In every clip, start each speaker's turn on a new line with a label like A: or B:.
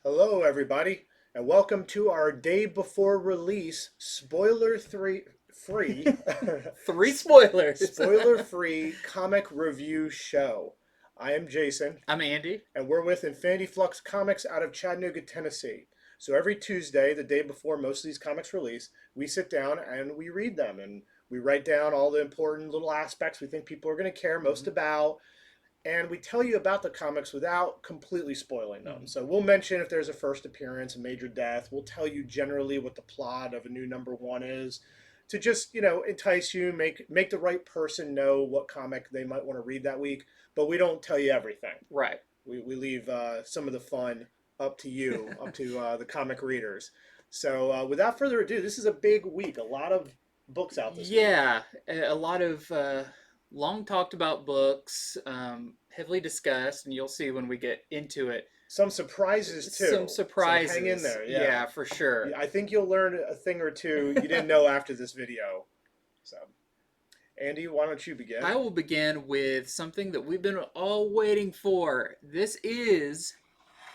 A: Hello, everybody, and welcome to our day before release spoiler three free
B: Three spoilers.
A: spoiler free comic review show. I am Jason,
B: I'm Andy.
A: and we're with Infinity Flux Comics out of Chattanooga, Tennessee. So every Tuesday, the day before most of these comics release, we sit down and we read them and we write down all the important little aspects we think people are going to care most
B: Mhm.
A: about, and we tell you about the comics without completely spoiling them.
B: Mhm.
A: So we'll mention if there's a first appearance, a major death. We'll tell you generally what the plot of a new number one is, to just entice you, make the right person know what comic they might want to read that week. But we don't tell you everything.
B: Right.
A: We leave some of the fun up to you, up to the comic readers. So without further ado, this is a big week. A lot of books out this week.
B: Yeah, a lot of long talked about books, heavily discussed, and you'll see when we get into it
A: Some surprises
B: some
A: too. So hang in
B: surprises.
A: there. Yeah.
B: Yeah, for sure.
A: I think you'll learn a thing or two you didn't know after this video. So, Andy, why don't you begin?
B: I will begin with something that we've been all waiting for. This is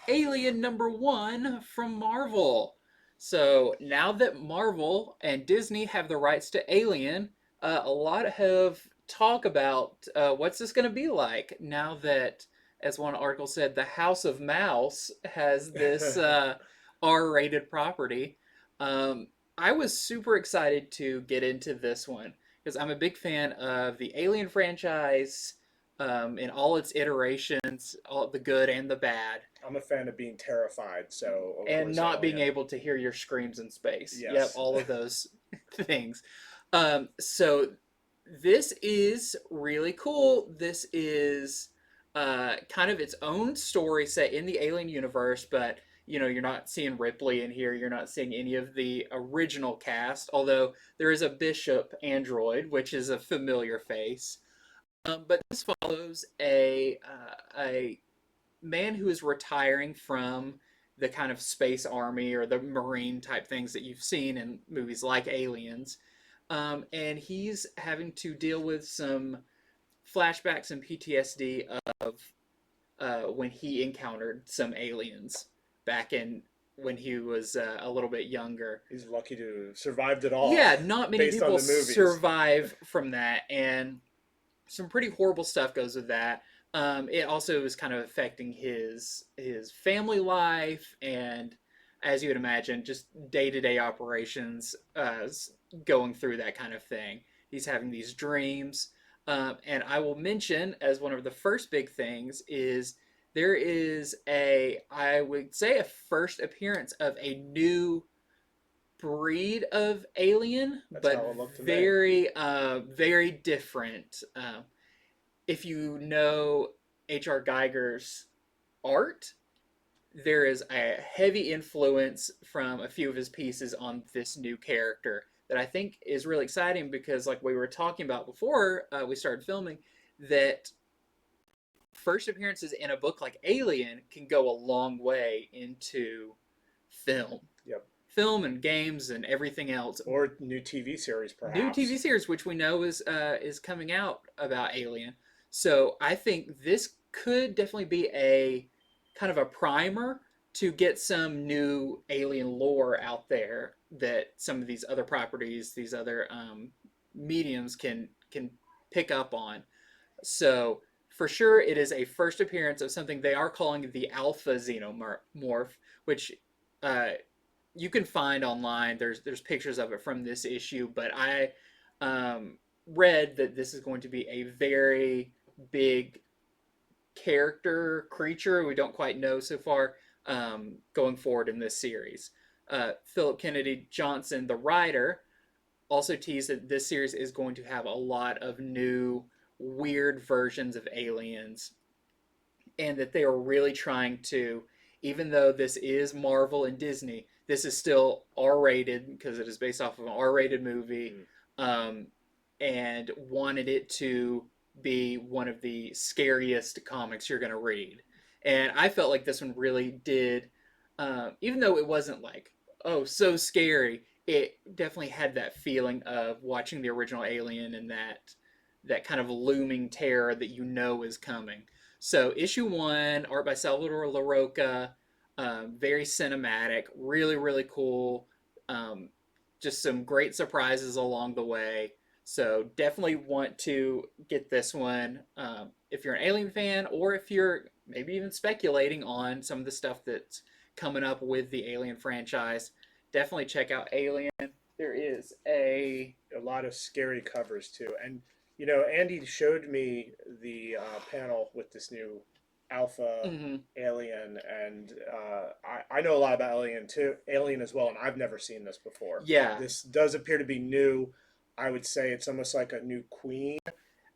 B: Alien #1 from Marvel. So now that Marvel and Disney have the rights to Alien, a lot have talk about what's this going to be like now that, as one article said, the House of Mouse has this R-rated property. Um, I was super excited to get into this one because I'm a big fan of the Alien franchise in all its iterations, all the good and the bad,
A: I'm a fan of being terrified, so of
B: and
A: course
B: not being
A: Alien.
B: able to hear your screams in space. Yep,
A: Yes.
B: all of those things. So this is really cool. This is kind of its own story set in the Alien universe, but you're not seeing Ripley in here. You're not seeing any of the original cast, although there is a Bishop android, which is a familiar face. But this follows a man who is retiring from the kind of space army or the marine type things that you've seen in movies like Aliens, and he's having to deal with some flashbacks and PTSD of when he encountered some aliens back in when he was a little bit younger.
A: He's lucky to have survived it all,
B: Yeah, not many
A: based on
B: people
A: the movies.
B: survive from that, and some pretty horrible stuff goes with that. It also is kind of affecting his family life and, as you would imagine, just day to day operations, going through that kind of thing. He's having these dreams, and I will mention as one of the first big things is there is I would say a first appearance of a new breed of alien,
A: That's
B: but
A: how it looked to me.
B: very different. If you know H.R. Geiger's art, there is a heavy influence from a few of his pieces on this new character that I think is really exciting because, like we were talking about before we started filming, that first appearances in a book like Alien can go a long way into film.
A: Yep.
B: Film and games and everything else.
A: Or new TV series,
B: New TV
A: perhaps.
B: series, which we know is coming out about Alien. So I think this could definitely be a kind of a primer to get some new Alien lore out there that some of these other properties, these other mediums can pick up on. So for sure, it is a first appearance of something they are calling the Alpha Xenomorph, which uh, you can find online. There's pictures of it from this issue, but I read that this is going to be a very big character creature. We don't quite know so far going forward in this series. Philip Kennedy Johnson, the writer, also teased that this series is going to have a lot of new weird versions of aliens, and that they are really trying to, even though this is Marvel and Disney, this is still R-rated because it is based off of an R-rated movie, um, and wanted it to be one of the scariest comics you're going to read. And I felt like this one really did, even though it wasn't like, oh, so scary, it definitely had that feeling of watching the original Alien and that kind of looming terror that you know is coming. So issue one, art by Salvador Larroca. Very cinematic, really, really cool. Um, just some great surprises along the way. So definitely want to get this one if you're an Alien fan, or if you're maybe even speculating on some of the stuff that's coming up with the Alien franchise. Definitely check out Alien. There is
A: A lot of scary covers too. And you know, Andy showed me the panel with this new Alpha
B: mm-hmm.
A: Alien, and I know a lot about Alien too, Alien as well, and I've never seen this before.
B: Yeah.
A: This does appear to be new. I would say it's almost like a new queen,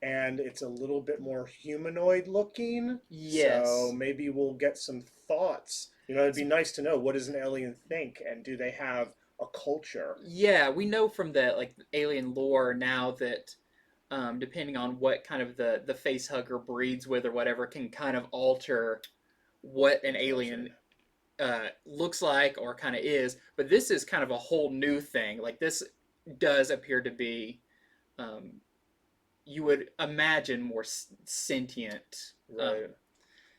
A: and it's a little bit more humanoid looking. So
B: Yes.
A: maybe we'll get some thoughts. You know, it'd be nice to know, what does an alien think, and do they have a culture?
B: Yeah, we know from the like alien lore now that depending on what kind of the face hugger breeds with or whatever can kind of alter what an alien
A: Interesting.
B: looks like or kind of is. But this is kind of a whole new thing. Like this does appear to be, um, you would imagine, more sentient.
A: Right.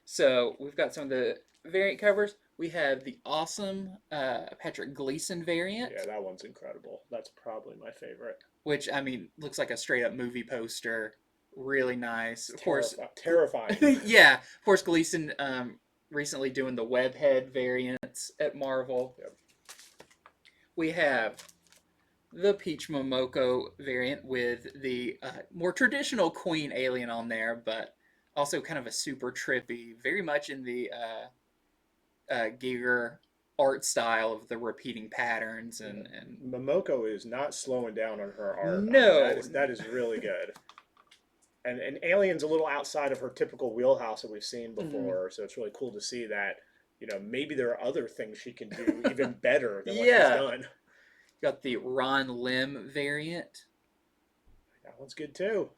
B: So we've got some of the variant covers. We have the awesome Patrick Gleason variant,
A: Yeah, that one's incredible. That's probably my favorite.
B: which I mean looks like a straight up movie poster. Really nice. Of course,
A: Terrifying.
B: yeah. Of course, Gleason recently doing the webhead variants at Marvel.
A: Yep.
B: We have the Peach Momoko variant with the more traditional Queen alien on there, but also kind of a super trippy, very much in the Giger art style of the repeating patterns and
A: Momoko is not slowing down on her art. I mean,
B: no,
A: that is really good. And Alien's a little outside of her typical wheelhouse that we've seen before, so it's really cool to see that, you know, maybe there are other things she can do even better than what she's
B: yeah.
A: done.
B: Got the Ron Lim variant.
A: That one's good too.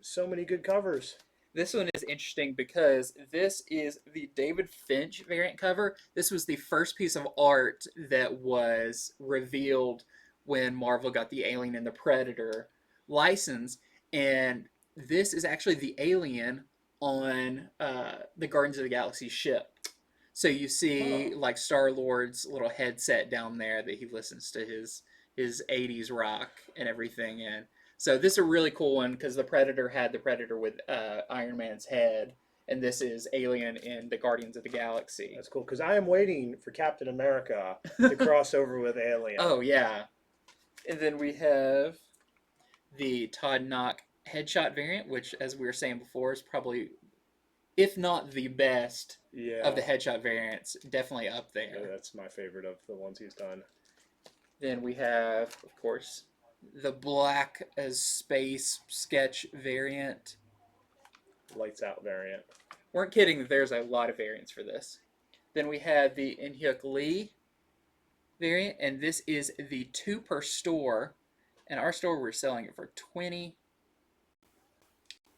A: So many good covers.
B: This one is interesting because this is the David Finch variant cover. This was the first piece of art that was revealed when Marvel got the Alien and the Predator license. And this is actually the alien on the Guardians of the Galaxy ship. So you see like Star-Lord's little headset down there that he listens to his 80s rock and everything in. So this is a really cool one because the Predator had the Predator with Iron Man's head, and this is Alien in the Guardians of the Galaxy.
A: That's cool because I am waiting for Captain America to cross over with Alien.
B: Oh yeah, and then we have the Todd Knock headshot variant, which, as we were saying before, is probably, if not the best of the headshot variants, definitely up there.
A: Yeah, that's my favorite of the ones he's done.
B: Then we have, of course, the Black as Space sketch variant.
A: Lights out variant.
B: Weren't kidding, there's a lot of variants for this. Then we have the In-hyuk Lee variant, and this is the 2 per store. In our store, we're selling it for 20.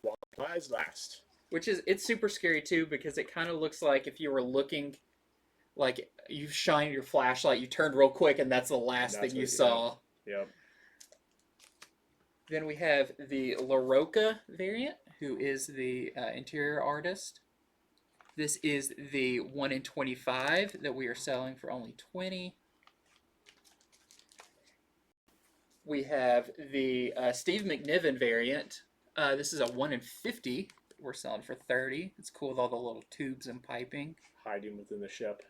A: While supplies last.
B: Which is, it's super scary too, because it kind of looks like if you were looking, like you shined your flashlight, you turned real quick, and that's the last thing you saw.
A: Yep.
B: Then we have the LaRocca variant, who is the interior artist. This is the 1 in 25 that we are selling for only 20. We have the Steve McNiven variant. This is a 1 in 50. We're selling for 30. It's cool with all the little tubes and piping.
A: Hiding within the ship.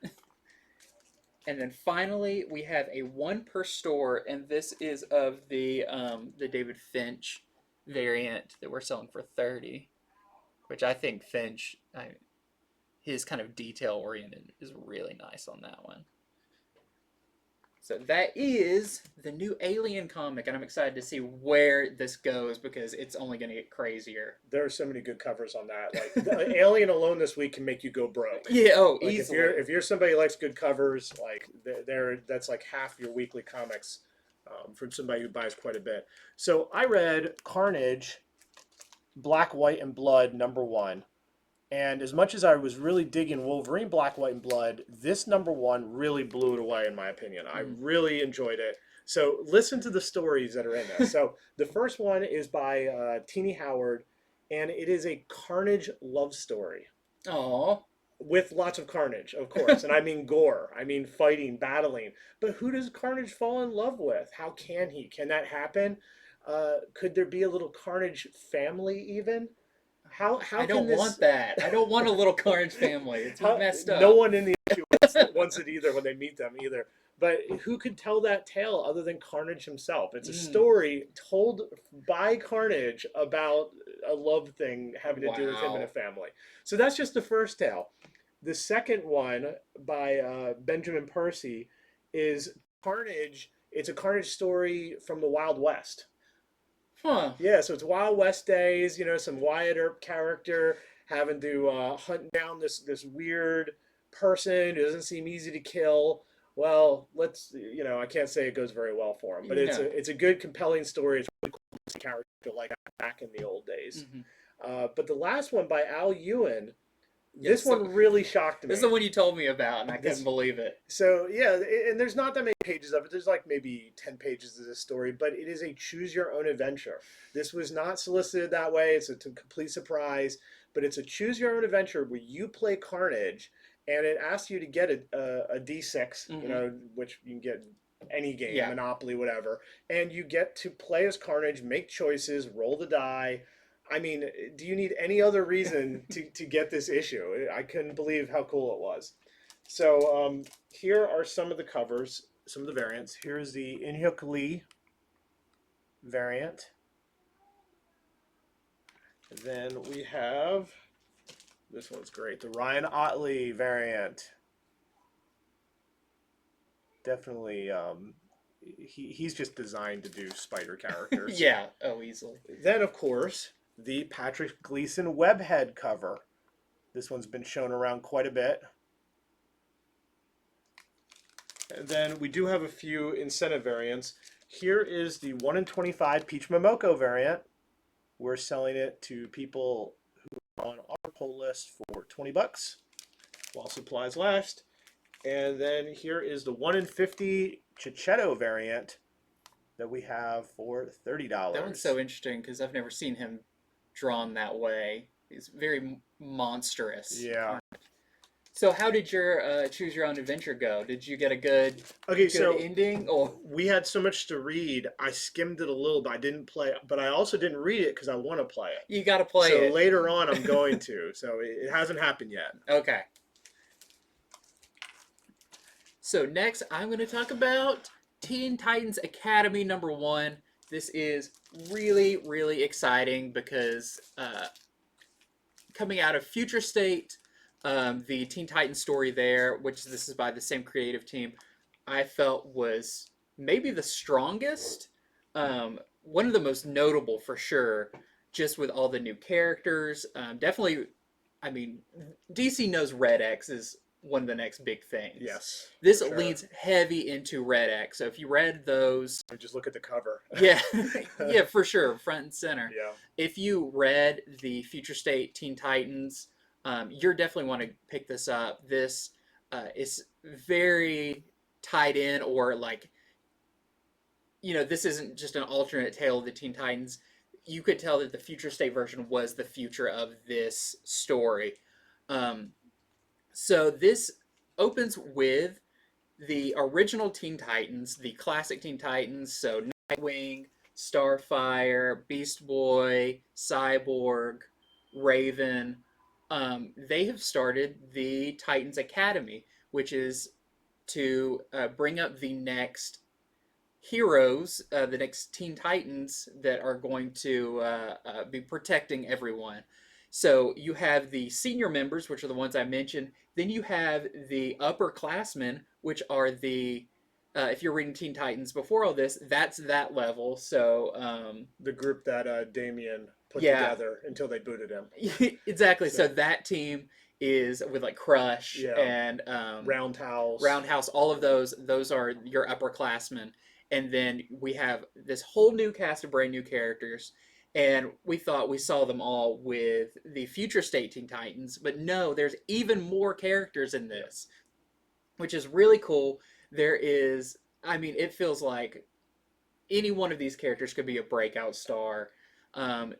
B: And then finally, we have a 1 per store, and this is of the David Finch variant that we're selling for 30, which I think Finch, his kind of detail oriented is really nice on that one. So that is the new Alien comic, and I'm excited to see where this goes because it's only going to get crazier.
A: There are so many good covers on that. Like Alien alone this week can make you go broke.
B: Yeah, oh,
A: like
B: easily.
A: If you're somebody who likes good covers, like that's like half your weekly comics from somebody who buys quite a bit. So I read Carnage, Black, White, and Blood #1. And as much as I was really digging Wolverine Black, White, and Blood, this #1 really blew it away, in my opinion. I really enjoyed it. So listen to the stories that are in this. So the first one is by Teenie Howard, and it is a Carnage love story.
B: Aww.
A: with lots of carnage, of course. And I mean gore. I mean fighting, battling. But who does Carnage fall in love with? How can he? Can that happen? Could there be a little Carnage family even? How
B: I
A: can
B: don't
A: this?
B: want that. I don't want a little Carnage family. It's
A: How
B: messed
A: no
B: up.
A: one in the issue wants it either when they meet them either. But who could tell that tale other than Carnage himself? It's a
B: Mm,
A: story told by Carnage about a love thing having to do with him and a
B: wow.
A: family. So that's just the first tale. The second one by Benjamin Percy is Carnage. It's a Carnage story from the Wild West.
B: Huh.
A: Yeah, so it's Wild West days. Some Wyatt Earp character having to hunt down this weird person who doesn't seem easy to kill. Well, I can't say it goes very well for him, but it's a
B: No.
A: it's a good, compelling story. It's really cool to see a character like that back in the old days.
B: Hmm.
A: But the last one by Al Ewan, this
B: Yes. So,
A: one really shocked
B: this is
A: me.
B: the one you told me about, and I couldn't
A: This
B: believe it.
A: so yeah, and there's not that many pages of it. There's like maybe 10 pages of this story, but it is a choose your own adventure. This was not solicited that way. It's a complete surprise, but it's a choose your own adventure where you play Carnage, and it asks you to get a D6,
B: Hmm.
A: which you can get any game,
B: Yeah.
A: Monopoly, whatever, and you get to play as Carnage, make choices, roll the die. I mean, do you need any other reason to get this issue? I couldn't believe how cool it was. So here are some of the covers, some of the variants. Here's the Inhyuk Lee variant. And then we have, this one's great, the Ryan Otley variant. Definitely, he's just designed to do spider characters.
B: Yeah. Oh, easily.
A: Then, of course, the Patrick Gleason webhead cover. This one's been shown around quite a bit. And then we do have a few incentive variants. Here is the 1 in 25 Peach Momoko variant. We're selling it to people who are on our pull list for 20 bucks while supplies last. And then here is the 1 in 50 Chichetto variant that we have for $30.
B: That one's so interesting because I've never seen him drawn that way. He's very monstrous.
A: Yeah.
B: So, how did your choose your own adventure go? Did you get a good
A: Okay,
B: good
A: so
B: ending, or
A: we had so much to read. I skimmed it a little, but I didn't play it. But I also didn't read it because I want to play it.
B: you got to play
A: So
B: it?
A: later on, I'm going to. So it hasn't happened yet.
B: Okay. So next, I'm going to talk about Teen Titans Academy #1. This is really, really exciting because coming out of Future State, the Teen Titans story there, which this is by the same creative team, I felt was maybe the strongest, one of the most notable for sure, just with all the new characters. Definitely, I mean, DC knows Red X is one of the next big things.
A: Yes.
B: This
A: for sure.
B: leans heavy into Red X. So if you read those,
A: Just look at the cover.
B: yeah, yeah, for sure, front and center.
A: Yeah.
B: If you read the Future State Teen Titans, you're definitely want to pick this up. This is very tied in, or like, this isn't just an alternate tale of the Teen Titans. You could tell that the Future State version was the future of this story. So this opens with the original Teen Titans, the classic Teen Titans. So Nightwing, Starfire, Beast Boy, Cyborg, Raven. They have started the Titans Academy, which is to bring up the next heroes, the next Teen Titans that are going to be protecting everyone. So you have the senior members, which are the ones I mentioned. Then you have the upperclassmen, which are the if you're reading Teen Titans before all this, that's that level. So
A: The group that Damien put
B: yeah,
A: together until they booted him.
B: exactly. So
A: So
B: that team is with like Crush
A: yeah,
B: and
A: Roundhouse.
B: Roundhouse. All of those are your upperclassmen. And then we have this whole new cast of brand new characters. And we thought we saw them all with the Future State Teen Titans, but no, there's even more characters in this, which is really cool. There is, I mean, it feels like any one of these characters could be a breakout star.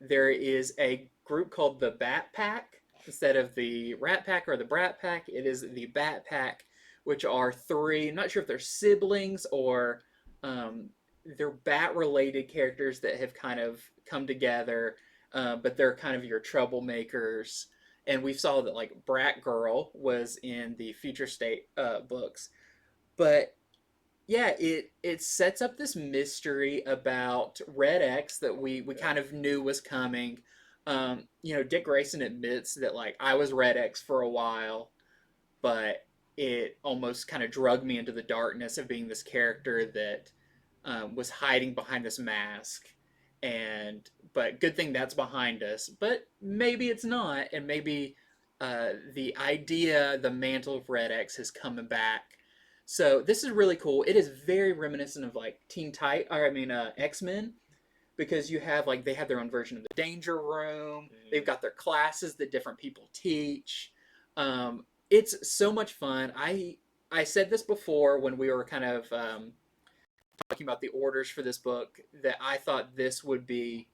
B: There is a group called the Bat Pack, Instead of the Rat Pack or the Brat Pack, it is the Bat Pack, which are three. I'm not sure if they're siblings or um, they're bat-related characters that have kind of come together, but they're kind of your troublemakers. And we saw that like Brat Girl was in the Future State books, but yeah, it sets up this mystery about Red X that we kind of knew was coming. Dick Grayson admits that like I was Red X for a while, but it almost kind of drugged me into the darkness of being this character that was hiding behind this mask. But good thing that's behind us. But maybe it's not, and maybe the idea, the mantle of Red X is coming back. So this is really cool. It is very reminiscent of like X-Men, because you have like they have their own version of the Danger Room. They've got their classes that different people teach. It's so much fun. I said this before when we were kind of talking about the orders for this book, that I thought this would be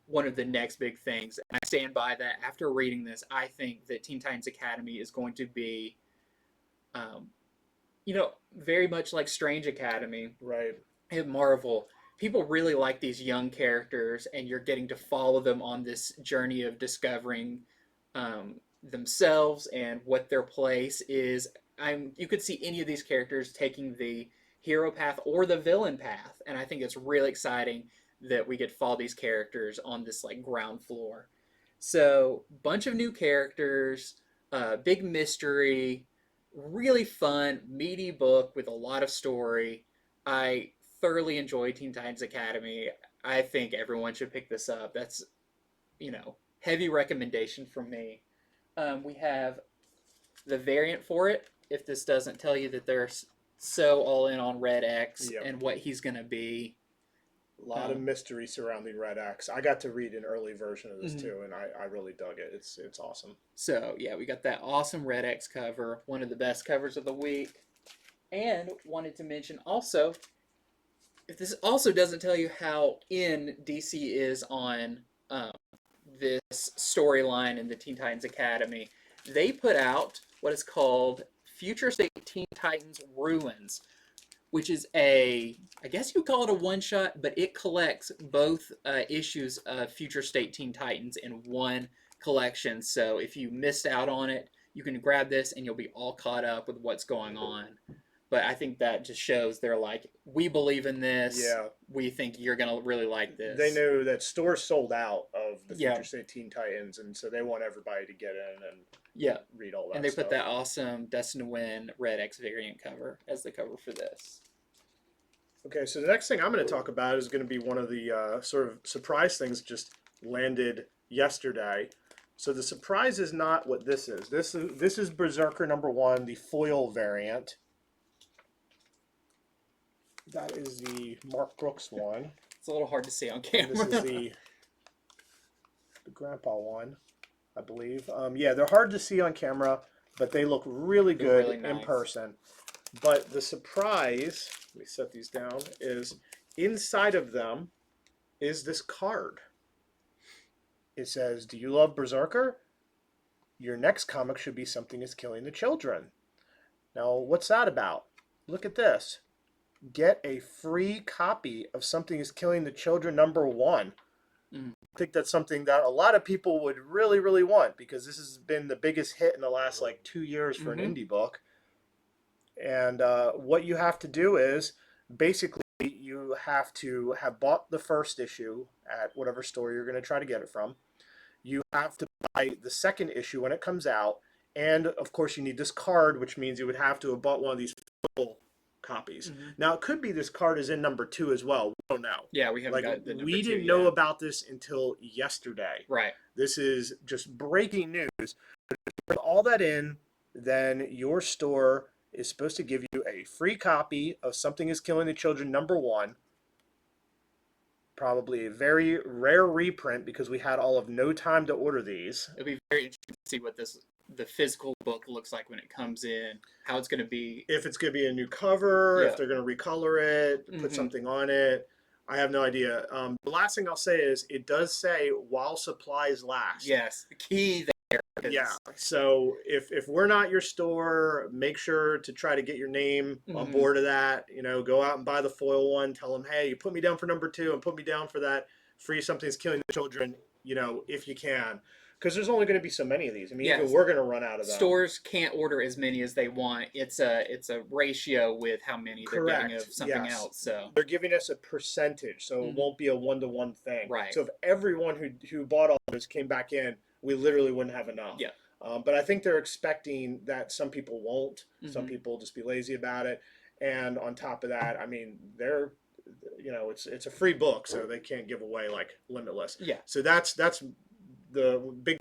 B: one of the next big things. And I stand by that. After reading this, I think that Teen Titans Academy is going to be, very much like Strange Academy.
A: Right.
B: At Marvel, people really like these young characters, and you're getting to follow them on this journey of discovering themselves and what their place is. You could see any of these characters taking the hero path or the villain path, and I think it's really exciting that we get to follow these characters on this like ground floor. So bunch of new characters, big mystery, really fun, meaty book with a lot of story. I thoroughly enjoy Teen Titans Academy. I think everyone should pick this up. That's, heavy recommendation from me. We have the variant for it. If this doesn't tell you that they're so all in on Red X and what he's going to be.
A: A lot of mystery surrounding Red X. I got to read an early version of this too, and I really dug it. It's awesome.
B: So yeah, we got that awesome Red X cover, one of the best covers of the week. And wanted to mention also, if this also doesn't tell you how in DC is on this storyline in the Teen Titans Academy, they put out what is called Future State Teen Titans Ruins, which is I guess you call it a one-shot, but it collects both issues of Future State Teen Titans in one collection. So if you missed out on it, you can grab this and you'll be all caught up with what's going on. But I think that just shows they're like, we believe in this.
A: Yeah.
B: We think you're going to really like this.
A: They knew that stores sold out of the Future State Teen Titans, and so they want everybody to get in and read all that
B: And they
A: stuff.
B: put that awesome Destined to Win Red X variant cover as the cover for this.
A: Okay, so the next thing I'm going to talk about is going to be one of the sort of surprise things that just landed yesterday. So the surprise is not what this is. This is Berserker #1, the foil variant. That is the Mark Brooks one.
B: It's a little hard to see on camera.
A: And this is the Grandpa one, I believe. Yeah, they're hard to see on camera, but they look really good
B: really nice
A: in person. But the surprise, let me set these down, is inside of them is this card. It says, "Do you love Berserker? Your next comic should be Something is Killing the Children." Now, what's that about? Look at this. Get a free copy of Something is Killing the Children #1. I think that's something that a lot of people would really, really want, because this has been the biggest hit in the last like 2 years for an indie book. And what you have to do is basically you have to have bought the first issue at whatever store you're going to try to get it from. You have to buy the second issue when it comes out. And of course you need this card, which means you would have to have bought one of these full copies. Now it could be this card is in #2 as well. We don't know.
B: Yeah, we haven't got the
A: we didn't know about this until yesterday.
B: Right.
A: This is just breaking news. Put all that in, then your store is supposed to give you a free copy of Something is Killing the Children #1. Probably a very rare reprint, because we had all of no time to order these.
B: It'll be very interesting to see what the physical book looks like when it comes in, how it's going to be.
A: If it's going to be a new cover, if they're going to recolor it, put something on it. I have no idea. The last thing I'll say is it does say while supplies last.
B: Yes, the key there.
A: Yeah. So if we're not your store, make sure to try to get your name on board of that. You know, go out and buy the foil one. Tell them, hey, you put me down for number 2 and put me down for that free Something's Killing the Children. You know, if you can, because there's only going to be so many of these. I mean, even we're going to run out of them.
B: Stores can't order as many as they want. It's a ratio with how many they're getting of something else. So
A: they're giving us a percentage, so it won't be a 1-to-1 thing.
B: Right.
A: So if everyone who bought all this came back in, we literally wouldn't have enough.
B: Yeah.
A: But I think they're expecting that some people won't. Some people will just be lazy about it. And on top of that, I mean, they're, you know, it's a free book, so they can't give away like limitless.
B: Yeah.
A: So that's the big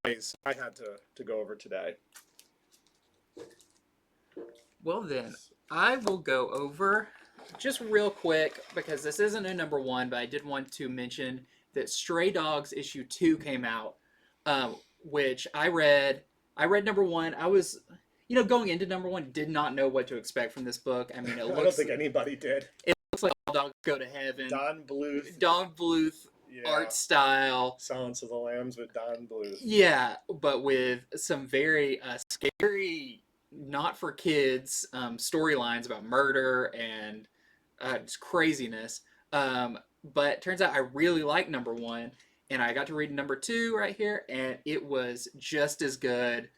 A: surprise I had to go over today.
B: Well then, I will go over just real quick, because this isn't a number 1, but I did want to mention that Stray Dogs issue 2 came out, which I read. I read number 1. I was, you know, going into number 1, did not know what to expect from this book. I mean, it looks.
A: I don't think anybody did.
B: It looks like All Dogs Go to Heaven.
A: Don Bluth.
B: Art style.
A: Silence of the Lambs with Don Bluth.
B: Yeah, but with some very scary, not for kids storylines about murder and just craziness. But turns out I really like number 1, and I got to read number 2 right here, and it was just as good.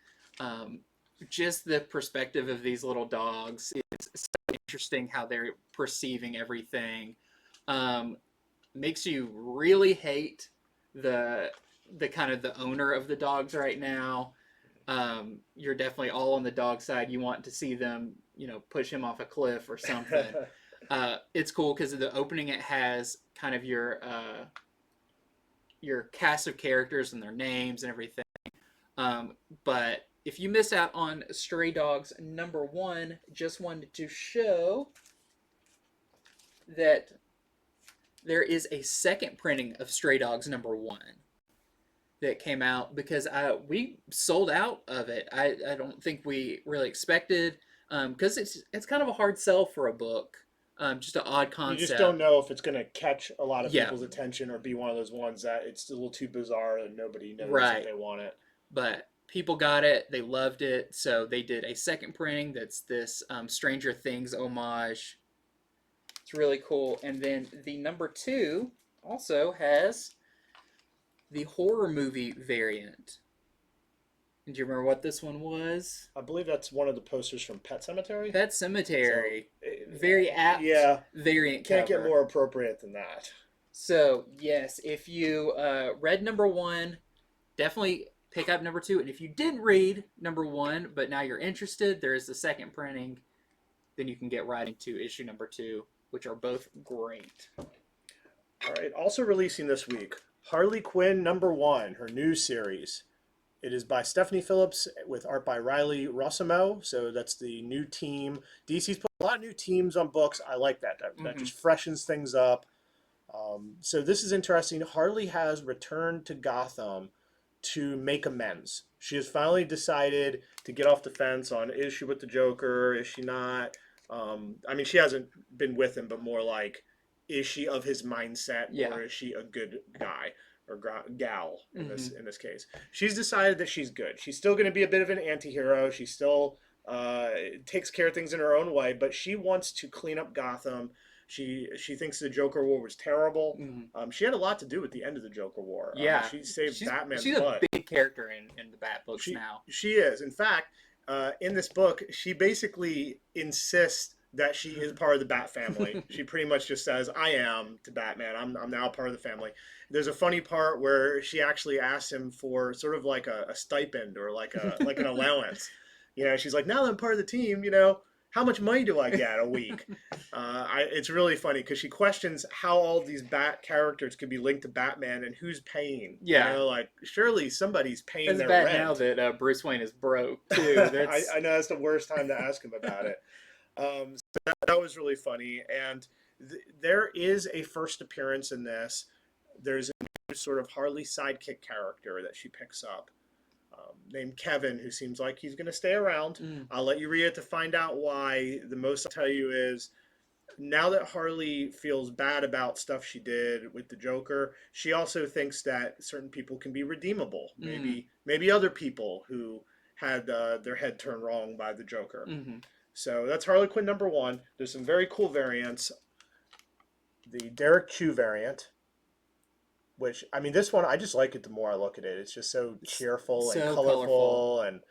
B: Just the perspective of these little dogs is so interesting, how they're perceiving everything. Makes you really hate the kind of the owner of the dogs right now. You're definitely all on the dog side. You want to see them, you know, push him off a cliff or something. It's cool because the opening, it has kind of your cast of characters and their names and everything. But if you miss out on Stray Dogs number 1, just wanted to show that there is a second printing of Stray Dogs number 1 that came out, because we sold out of it. I don't think we really expected, because it's kind of a hard sell for a book. Just an odd concept.
A: You just don't know if it's going to catch a lot of people's attention or be one of those ones that it's a little too bizarre and nobody knows if they want it.
B: But people got it. They loved it. So they did a second printing that's this Stranger Things homage. It's really cool. And then the number 2 also has the horror movie variant. Do you remember what this one was?
A: I believe that's one of the posters from Pet Sematary.
B: Pet Sematary. So, very apt variant
A: Can't
B: cover.
A: Get more appropriate than that.
B: So, yes, if you read number 1, definitely pick up number 2. And if you didn't read number 1, but now you're interested, there is the second printing. Then you can get right into issue number 2, which are both great.
A: All right. Also releasing this week, Harley Quinn number 1, her new series. It is by Stephanie Phillips with art by Riley Rossimo. So that's the new team. DC's put a lot of new teams on books. I like that. That just freshens things up. So this is interesting. Harley has returned to Gotham to make amends. She has finally decided to get off the fence on, is she with the Joker? Is she not? I mean, she hasn't been with him, but more like, is she of his mindset, or is she a good guy or gal in this case? She's decided that she's good. She's still going to be a bit of an anti-hero. She still takes care of things in her own way, but she wants to clean up Gotham. She thinks the Joker War was terrible. She had a lot to do with the end of the Joker War. She saved Batman's butt.
B: She's a big character in the Bat books now.
A: She is. In fact, in this book, she basically insists that she is part of the Bat family. She pretty much just says, I am to Batman. I'm now part of the family. There's a funny part where she actually asks him for sort of like a stipend or like an allowance. You know, she's like, now that I'm part of the team, you know, how much money do I get a week? It's really funny because she questions how all these Bat characters could be linked to Batman and who's paying.
B: Yeah.
A: You know, like, surely somebody's paying their
B: rent.
A: It's
B: bad now that Bruce Wayne is broke, too.
A: I know that's the worst time to ask him about it. So that was really funny. And there is a first appearance in this. There's a new sort of Harley sidekick character that she picks up, named Kevin, who seems like he's going to stay around. I'll let you read it to find out why. The most I'll tell you is now that Harley feels bad about stuff she did with the Joker, she also thinks that certain people can be redeemable.
B: Mm,
A: Maybe other people who had their head turned wrong by the Joker.
B: mm-hmm.
A: So that's Harley Quinn number one. There's some very cool variants. The Derek Chew variant, which I mean, this one I just like it the more I look at it. It's just so cheerful and
B: So colorful.
A: colorful, and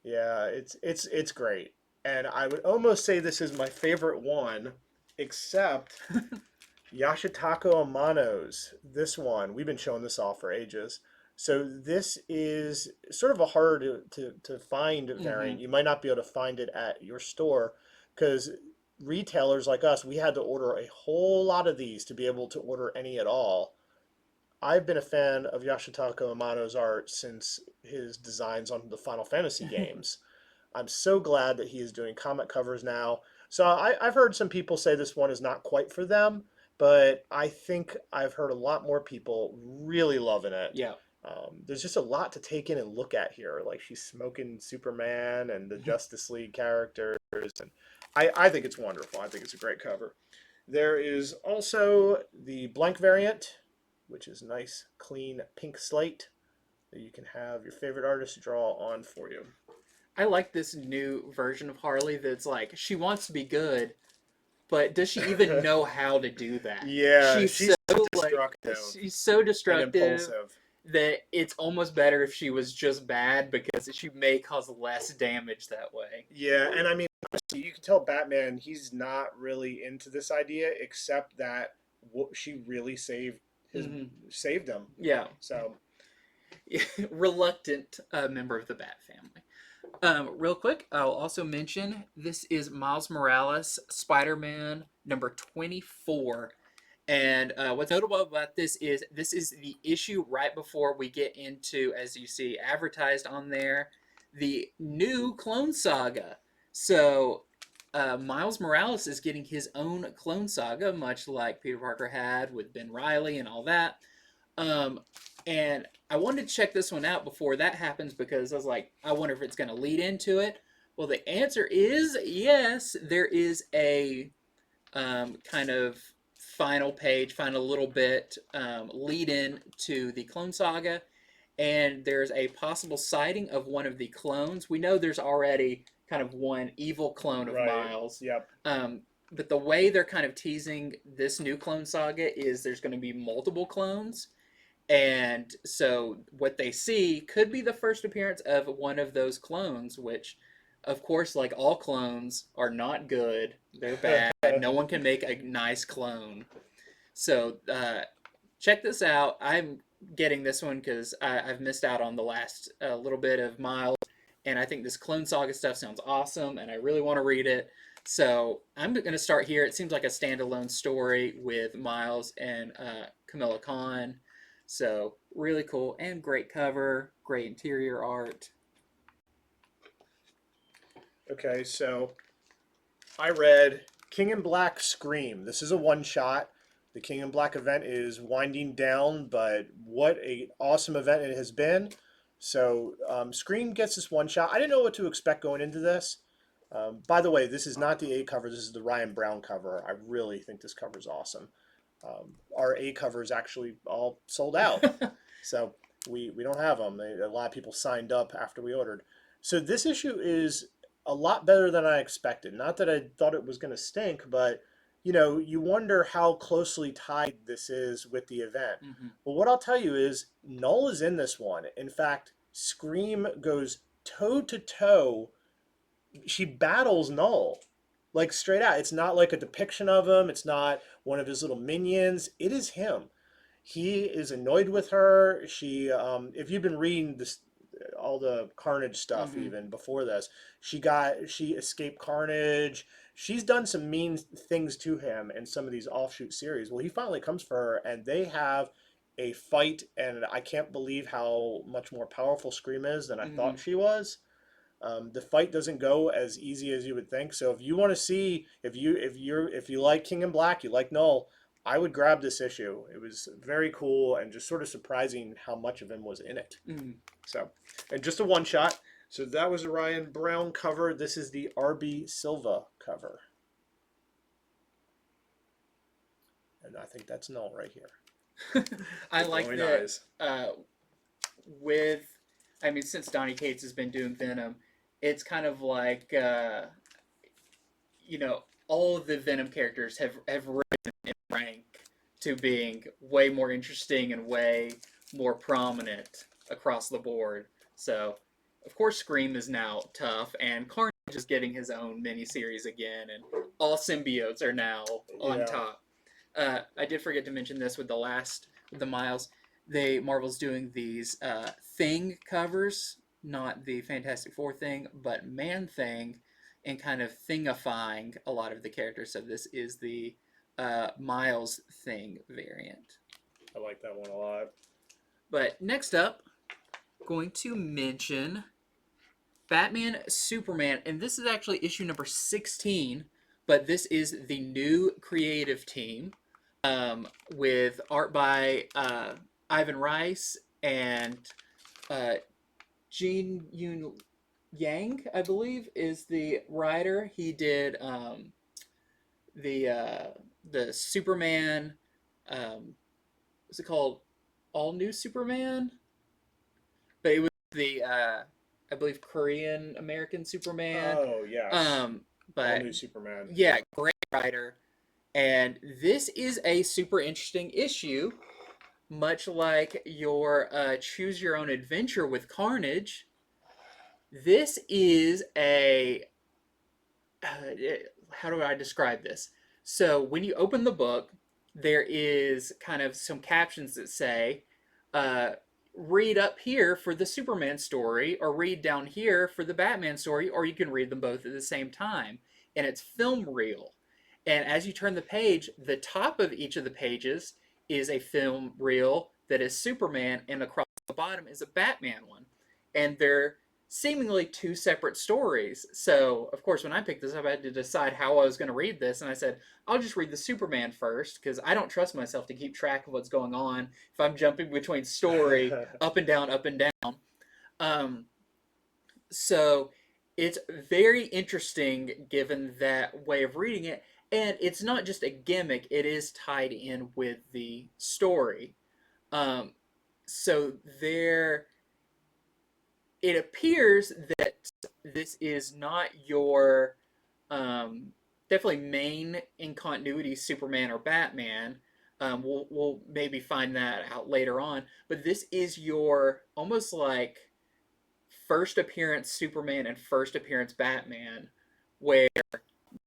A: yeah, it's great. And I would almost say this is my favorite one, except Yashitaka Amano's. This one we've been showing this off for ages. So this is sort of a hard to find
B: Mm-hmm.
A: variant. You might not be able to find it at your store because retailers like us, we had to order a whole lot of these to be able to order any at all. I've been a fan of Yashitaka Amano's art since his designs on the Final Fantasy games. I'm so glad that he is doing comic covers now. So I've heard some people say this one is not quite for them, but I think I've heard a lot more people really loving it.
B: Yeah.
A: There's just a lot to take in and look at here. Like she's smoking Superman and the Justice League characters, and I think it's wonderful. I think it's a great cover. There is also the blank variant, which is nice, clean pink slate that you can have your favorite artist draw on for you.
B: I like this new version of Harley that's like she wants to be good, but does she even know how to do that?
A: Yeah,
B: She's so
A: she's so
B: like
A: destructive
B: she's so
A: and
B: destructive
A: impulsive.
B: that it's almost better if she was just bad because she may cause less damage that way.
A: Yeah, and I mean, honestly, you can tell Batman he's not really into this idea, except that she really his
B: Hmm.
A: saved him.
B: Yeah,
A: So
B: reluctant member of the Bat family. Real quick, I'll also mention this is Miles Morales, Spider-Man number 24. And what's notable about this is the issue right before we get into, as you see advertised on there, the new Clone Saga. So Miles Morales is getting his own Clone Saga, much like Peter Parker had with Ben Riley and all that. Um, and I wanted to check this one out before that happens because I was like, I wonder if it's going to lead into it. Well, the answer is yes. There is a kind of final page, final little bit lead in to the Clone Saga, and there's a possible sighting of one of the clones. We know there's already kind of one evil clone of
A: right,
B: Miles,
A: yep.
B: but the way they're kind of teasing this new Clone Saga is there's going to be multiple clones. And so what they see could be the first appearance of one of those clones, which, of course, like all clones, are not good. They're bad. No one can make a nice clone. So check this out. I'm getting this one because I've missed out on the last little bit of Miles, and I think this Clone Saga stuff sounds awesome, and I really want to read it. So I'm going to start here. It seems like a standalone story with Miles and Camilla Khan. So really cool and great cover, great interior art.
A: Okay, so I read King in Black Scream. This is a one shot. The King in Black event is winding down, but what a awesome event it has been. So Scream gets this one shot. I didn't know what to expect going into this. By the way, this is not the A cover. This is the Ryan Brown cover. I really think this cover is awesome. Our A cover is actually all sold out, so we don't have them. A lot of people signed up after we ordered. So this issue is a lot better than I expected. Not that I thought it was going to stink, but you wonder how closely tied this is with the event.
B: Mm-hmm.
A: Well, what I'll tell you is Null is in this one. In fact, Scream goes toe to toe. She battles Null. Like straight out. It's not like a depiction of him. It's not one of his little minions. It is him. He is annoyed with her. If you've been reading this, all the Carnage stuff
B: Mm-hmm.
A: even before this, she escaped Carnage. She's done some mean things to him in some of these offshoot series. Well, he finally comes for her, and they have a fight. And I can't believe how much more powerful Scream is than I
B: Mm-hmm.
A: thought she was. The fight doesn't go as easy as you would think. So if you want to see if you like King in Black, you like Null, I would grab this issue. It was very cool and just sort of surprising how much of him was in it.
B: Mm-hmm.
A: So, and just a one shot. So that was a Ryan Brown cover. This is the RB Silva cover. And I think that's Null right here.
B: I like
A: Glowing
B: that.
A: eyes.
B: Since Donny Cates has been doing Venom, it's kind of like all of the Venom characters have risen in rank to being way more interesting and way more prominent across the board. So, of course, Scream is now tough, and Carnage is getting his own miniseries again, and all symbiotes are now on top. I did forget to mention this with the Miles. Marvel's doing these Thing covers, not the Fantastic Four Thing, but Man Thing, and kind of thingifying a lot of the characters. So this is the Miles Thing variant.
A: I like that one a lot.
B: But next up, going to mention Batman Superman, and this is actually issue number 16, but this is the new creative team with art by Ivan Rice and Jin Yoon Yang, I believe, is the writer. He did the Superman. What's it called? All New Superman. But it was the I believe Korean American Superman.
A: Oh yes.
B: But
A: All New Superman.
B: Yeah, great writer. And this is a super interesting issue, much like your Choose Your Own Adventure with Carnage. This is a how do I describe this? So when you open the book, there is kind of some captions that say, read up here for the Superman story, or read down here for the Batman story, or you can read them both at the same time. And it's film reel. And as you turn the page, the top of each of the pages is a film reel that is Superman, and across the bottom is a Batman one. And they're seemingly two separate stories. So, of course, when I picked this up, I had to decide how I was going to read this. And I said, I'll just read the Superman first, because I don't trust myself to keep track of what's going on if I'm jumping between story up and down, up and down. So it's very interesting given that way of reading it. And it's not just a gimmick, it is tied in with the story. So there, it appears that this is not your definitely main in continuity Superman or Batman. We'll maybe find that out later on. But this is your almost like first appearance Superman and first appearance Batman, where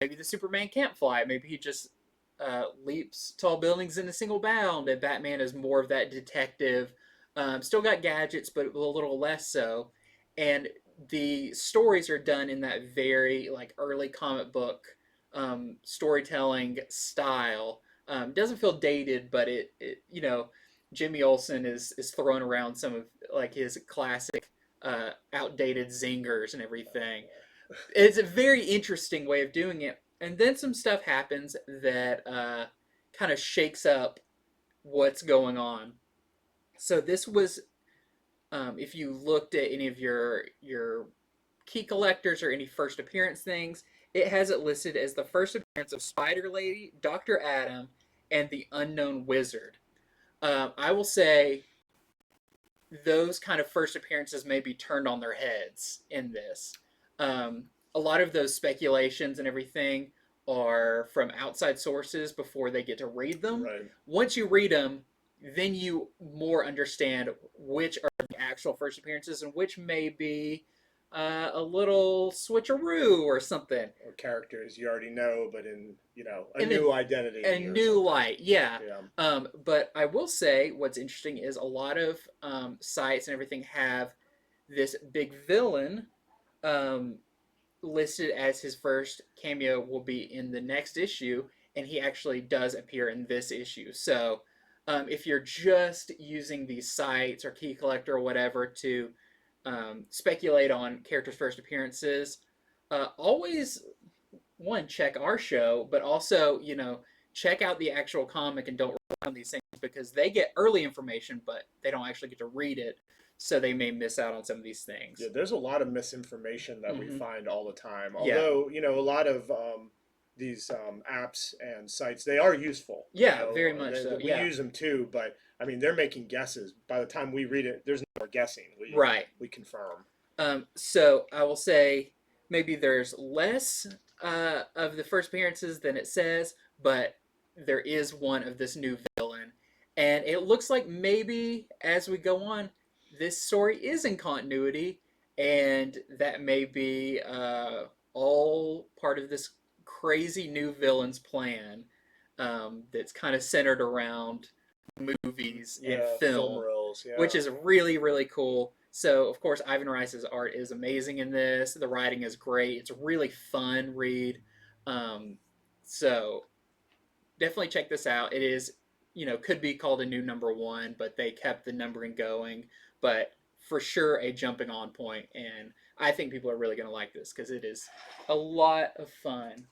B: maybe the Superman can't fly. Maybe he just leaps tall buildings in a single bound, and Batman is more of that detective. Still got gadgets, but a little less so. And the stories are done in that very like early comic book storytelling style. Doesn't feel dated, but it Jimmy Olsen is throwing around some of like his classic outdated zingers and everything. It's a very interesting way of doing it. And then some stuff happens that kind of shakes up what's going on. So this was, if you looked at any of your key collectors or any first appearance things, it has it listed as the first appearance of Spider Lady, Dr. Adam, and the Unknown Wizard. I will say those kind of first appearances may be turned on their heads in this. A lot of those speculations and everything are from outside sources before they get to read them.
A: Right.
B: Once you read them, then you more understand which are the actual first appearances and which may be a little switcheroo or something.
A: Or characters you already know, but in a
B: And
A: new identity.
B: A new light, yeah.
A: Yeah.
B: But I will say what's interesting is a lot of sites and everything have this big villain listed as his first cameo will be in the next issue, and he actually does appear in this issue. So if you're just using these sites or Key Collector or whatever to speculate on characters' first appearances, always one, check our show, but also check out the actual comic and don't rely on these things because they get early information, but they don't actually get to read it. So they may miss out on some of these things.
A: Yeah, there's a lot of misinformation that we find all the time.
B: Yeah.
A: Although, a lot of these apps and sites, they are useful.
B: Yeah, very much so.
A: We
B: Yeah,
A: use them too, but I mean, they're making guesses. By the time we read it, there's no more guessing.
B: right.
A: We confirm.
B: So I will say maybe there's less of the first appearances than it says, but there is one of this new villain, and it looks like maybe as we go on, this story is in continuity, and that may be all part of this crazy new villain's plan that's kind of centered around movies and
A: Yeah, film
B: film,
A: rolls.
B: which
A: Yeah.
B: is really, really cool. So, of course, Ivan Rice's art is amazing in this. The writing is great. It's a really fun read. Um, so, definitely check this out. It is, could be called a new number one, but they kept the numbering going. But for sure, a jumping on point. And I think people are really going to like this because it is a lot of fun.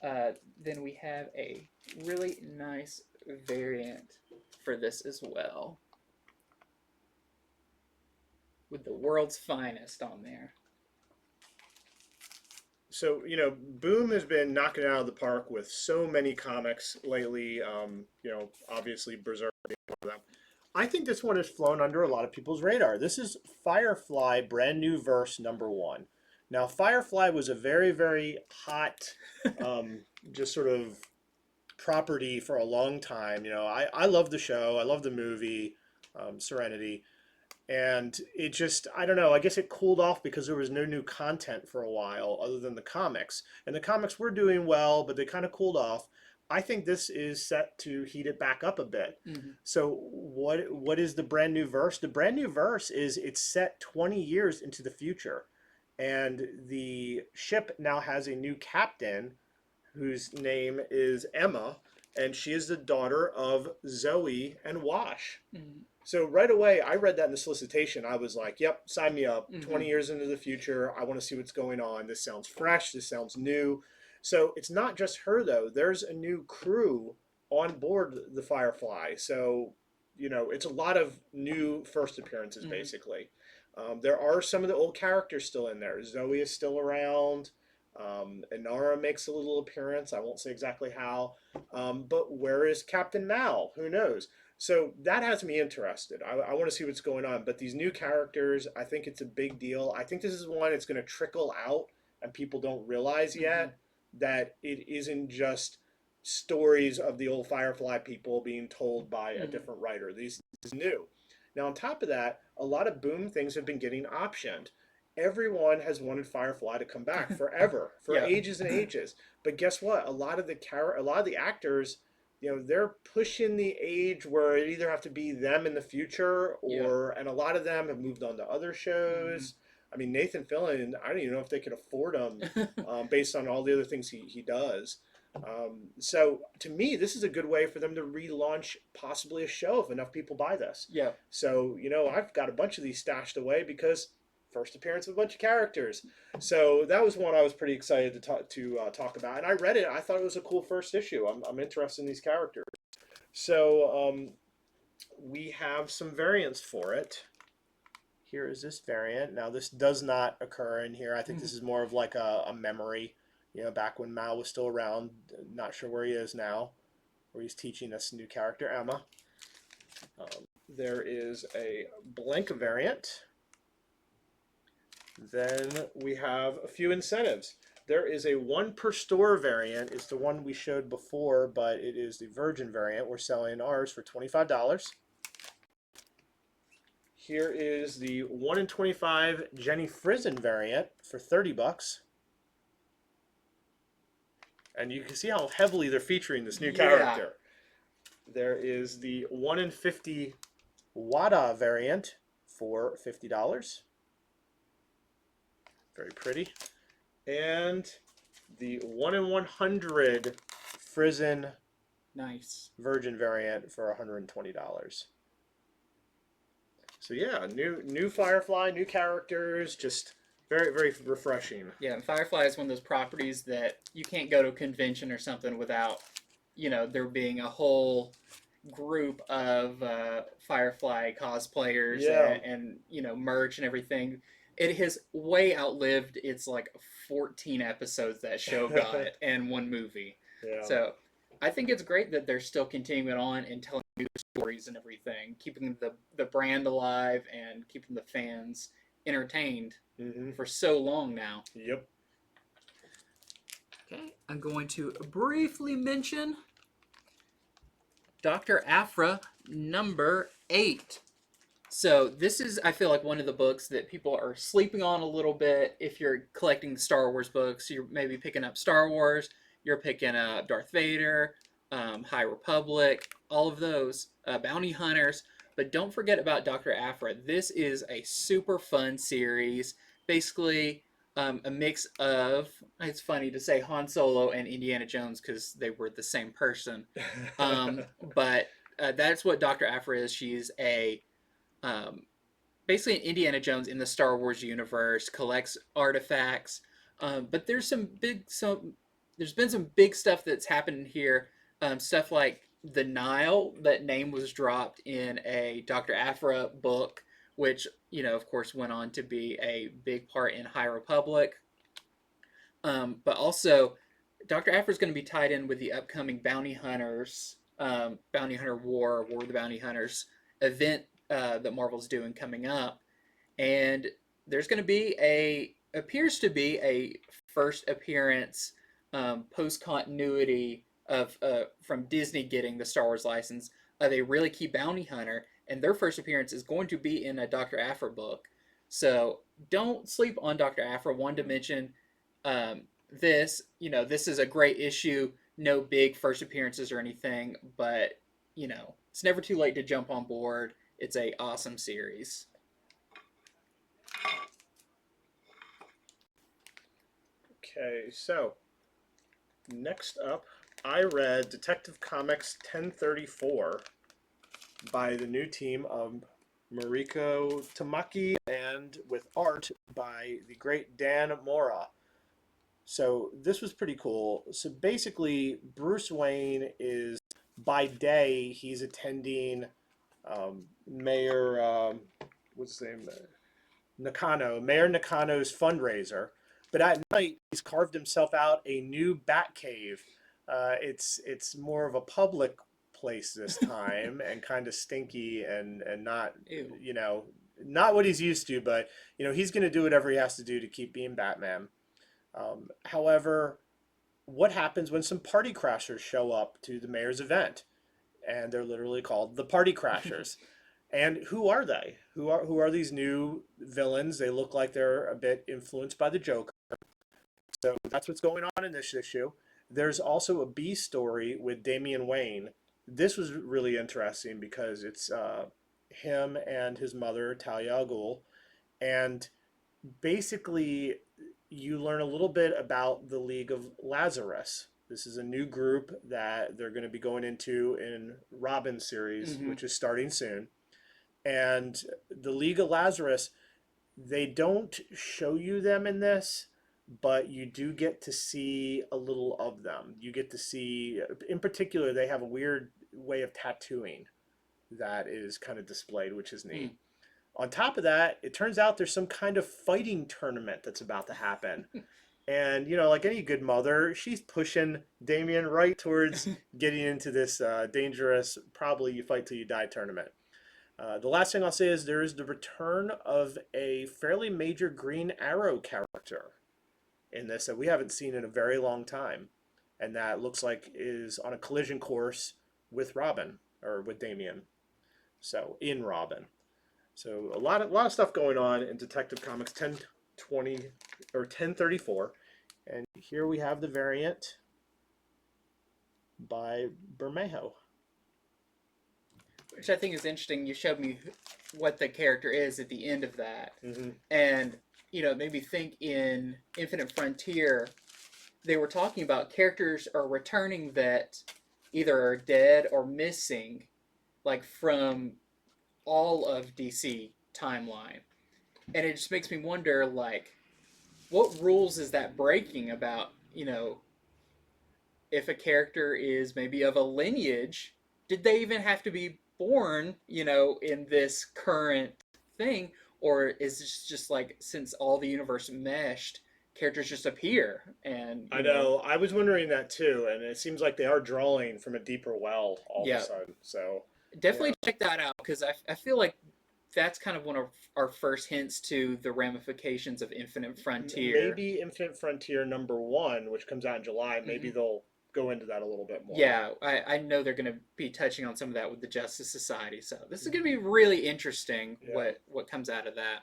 B: Then we have a really nice variant for this as well, with the world's finest on there.
A: So, Boom has been knocking it out of the park with so many comics lately. Obviously Berserker being one of them. I think this one has flown under a lot of people's radar. This is Firefly brand new verse number one. Now, Firefly was a very, very hot, just sort of property for a long time. I love the show. I love the movie, Serenity. And it just, I don't know, I guess it cooled off because there was no new content for a while other than the comics. And the comics were doing well, but they kind of cooled off. I think this is set to heat it back up a bit.
B: Mm-hmm.
A: So what is the brand new verse? The brand new verse is it's set 20 years into the future. And the ship now has a new captain whose name is Emma, and she is the daughter of Zoe and Wash.
B: Mm-hmm.
A: So right away, I read that in the solicitation. I was like, yep, sign me up.
B: Mm-hmm.
A: 20 years into the future, I want to see what's going on. This sounds fresh. This sounds new. So it's not just her, though. There's a new crew on board the Firefly. So, it's a lot of new first appearances,
B: Mm-hmm.
A: basically. There are some of the old characters still in there. Zoe is still around. Inara makes a little appearance. I won't say exactly how. But where is Captain Mal? Who knows? So that has me interested. I want to see what's going on. But these new characters, I think it's a big deal. I think this is one that's going to trickle out, and people don't realize yet that it isn't just stories of the old Firefly people being told by a different writer. This is new. Now, on top of that, a lot of Boom things have been getting optioned. Everyone has wanted Firefly to come back forever, for
B: Yeah.
A: ages and ages. But guess what? A lot of the actors, they're pushing the age where it either have to be them in the future and a lot of them have moved on to other shows. I mean, Nathan Fillion, I don't even know if they could afford him based on all the other things he does. So to me, this is a good way for them to relaunch possibly a show if enough people buy this.
B: Yeah.
A: So, I've got a bunch of these stashed away because first appearance of a bunch of characters. So that was one I was pretty excited to talk about. And I read it. I thought it was a cool first issue. I'm interested in these characters. So we have some variants for it. Here is this variant. Now, this does not occur in here. I think this is more of like a memory, back when Mal was still around. Not sure where he is now, where he's teaching us new character, Emma. There is a blank variant. Then we have a few incentives. There is a one per store variant. It's the one we showed before, but it is the Virgin variant. We're selling ours for $25. Here is the 1 in 25 Jenny Frison variant for $30. And you can see how heavily they're featuring this new character. There is the 1 in 50 Wada variant for $50. Very pretty. And the 1 in 100 Frison
B: Nice.
A: Virgin variant for $120. So yeah, new Firefly, new characters, just very, very refreshing.
B: Yeah, and Firefly is one of those properties that you can't go to a convention or something without, there being a whole group of Firefly cosplayers and merch and everything. it has way outlived its like 14 episodes that show got and one movie.
A: Yeah.
B: So I think it's great that they're still continuing on and telling new stories and everything, keeping the brand alive and keeping the fans entertained for so long now.
A: Yep.
B: Okay, I'm going to briefly mention Dr. Aphra number 8. So this is, I feel like, one of the books that people are sleeping on a little bit. If you're collecting Star Wars books, you're maybe picking up Star Wars, you're picking up Darth Vader, High Republic, all of those, Bounty Hunters. But don't forget about Dr. Aphra. This is a super fun series. Basically, a mix of, it's funny to say Han Solo and Indiana Jones because they were the same person. But that's what Dr. Aphra is. She's um, basically an Indiana Jones in the Star Wars universe, collects artifacts. But there's been some big stuff that's happened here. Stuff like the Nile, that name was dropped in a Dr. Aphra book, which, of course, went on to be a big part in High Republic. But also, Dr. Aphra is going to be tied in with the upcoming Bounty Hunters, Bounty Hunter War of the Bounty Hunters event that Marvel's doing coming up. And there's going to be appears to be a first appearance post continuity of from Disney getting the Star Wars license of a really key bounty hunter, and their first appearance is going to be in a Dr. Aphra book. So don't sleep on Dr. Aphra. One to mention this, this is a great issue. No big first appearances or anything, but it's never too late to jump on board. It's a awesome series.
A: Okay, so next up, I read Detective Comics 1034 by the new team of Mariko Tamaki and with art by the great Dan Mora. So this was pretty cool. So basically, Bruce Wayne is, by day, he's attending Mayor, what's his name? Mayor Nakano's fundraiser. But at night, he's carved himself out a new bat cave. It's more of a public place this time, and kind of stinky and not
B: Ew.
A: Not what he's used to. But he's going to do whatever he has to do to keep being Batman. However, what happens when some party crashers show up to the mayor's event? And they're literally called the Party Crashers. And who are they? Who are these new villains? They look like they're a bit influenced by the Joker. So that's what's going on in this issue. There's also a B story with Damian Wayne. This was really interesting because it's him and his mother, Talia al Ghul. And basically, you learn a little bit about the League of Lazarus. This is a new group that they're going to be going into in Robin's series, which is starting soon. And the League of Lazarus, they don't show you them in this, but you do get to see a little of them. You get to see, in particular, they have a weird way of tattooing that is kind of displayed, which is neat. On top of that, it turns out there's some kind of fighting tournament that's about to happen. And, like any good mother, she's pushing Damian right towards getting into this dangerous, probably you fight till you die tournament. The last thing I'll say is there is the return of a fairly major Green Arrow character in this that we haven't seen in a very long time. And that looks like is on a collision course with Robin, or with Damian. So, in Robin. So a lot of stuff going on in Detective Comics 1020 or 1034, and here we have the variant by Bermejo,
B: Which I think is interesting. You showed me what the character is at the end of that, and it made me think in Infinite Frontier, they were talking about characters are returning that either are dead or missing, like from all of DC timeline. And it just makes me wonder, like, what rules is that breaking about, if a character is maybe of a lineage, did they even have to be born, in this current thing? or is this just like since all the universe meshed, characters just appear and
A: I know. I was wondering that too, and it seems like they are drawing from a deeper well all of a
B: yeah,
A: sudden. So, yeah,
B: definitely check that out because I feel like that's kind of one of our first hints to the ramifications of Infinite Frontier.
A: maybe Infinite Frontier #1, which comes out in July, maybe
B: Hmm.
A: they'll go into that a little bit more.
B: Yeah, I know they're going to be touching on some of that with the Justice Society. So this is going to be really interesting
A: Yeah.
B: what comes out of that.